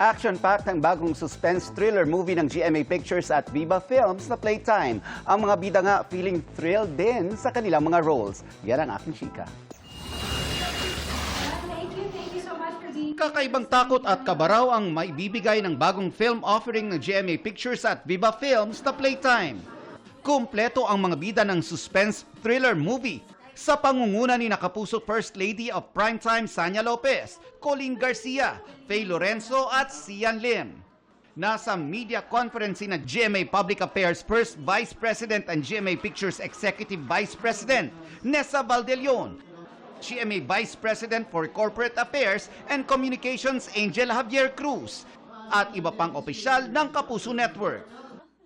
Action-packed ang bagong suspense thriller movie ng GMA Pictures at Viva Films na Playtime. Ang mga bida nga feeling thrilled din sa kanilang mga roles. Yan ang aking chika. Thank you so much for being... Kakaibang takot at kabaraw ang maibibigay ng bagong film offering ng GMA Pictures at Viva Films na Playtime. Kumpleto ang mga bida ng suspense thriller movie sa pangunguna ni Nakapuso First Lady of Primetime Sanya Lopez, Colleen Garcia, Faye Lorenzo at Sian Lim. Nasa media conference na GMA Public Affairs First Vice President and GMA Pictures Executive Vice President Nessa Valdelion, GMA Vice President for Corporate Affairs and Communications Angel Javier Cruz, at iba pang opisyal ng Kapuso Network.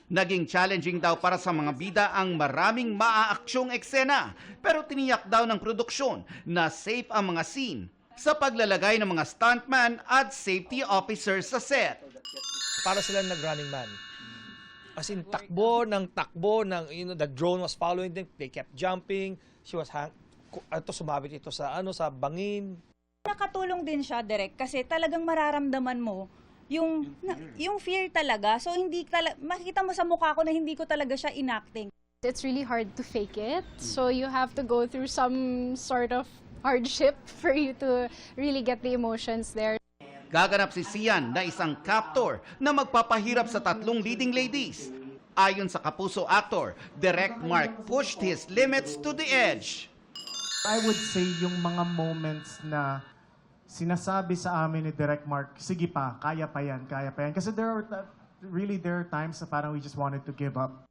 Naging challenging daw para sa mga bida ang maraming maaaksyong eksena, pero tiniyak daw ng produksyon na safe ang mga scene sa paglalagay ng mga stuntman at safety officers sa set. Para sila nag-running man. As in, takbo ng, the drone was following them, they kept jumping, she was sumabit ito sa bangin. Nakatulong din siya, Direk, kasi talagang mararamdaman mo yung fear talaga. So makikita mo sa mukha ko na hindi ko talaga siya enacting. It's really hard to fake it. So you have to go through some sort of hardship for you to really get the emotions there. Gaganap si Sian na isang captor na magpapahirap sa tatlong leading ladies. Ayon sa Kapuso actor, Direct Mark pushed his limits to the edge. I would say yung mga moments na sinasabi sa amin ni Direct Mark, sige pa, kaya pa yan. Kasi there are times na parang we just wanted to give up.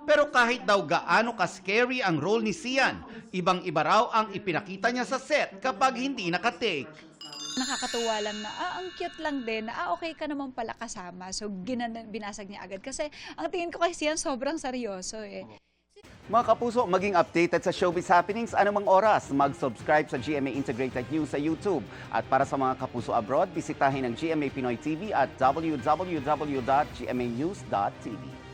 Pero kahit daw gaano ka-scary ang role ni Sian, ibang-iba raw ang ipinakita niya sa set kapag hindi nakatake. Nakakatuwa lang na, ang cute lang din, na okay ka naman pala kasama. So binasag niya agad. Kasi ang tingin ko kay Sian sobrang seryoso eh. Mga kapuso, maging updated sa showbiz happenings anumang oras. Mag-subscribe sa GMA Integrated News sa YouTube. At para sa mga kapuso abroad, bisitahin ang GMA Pinoy TV at www.gmanews.tv.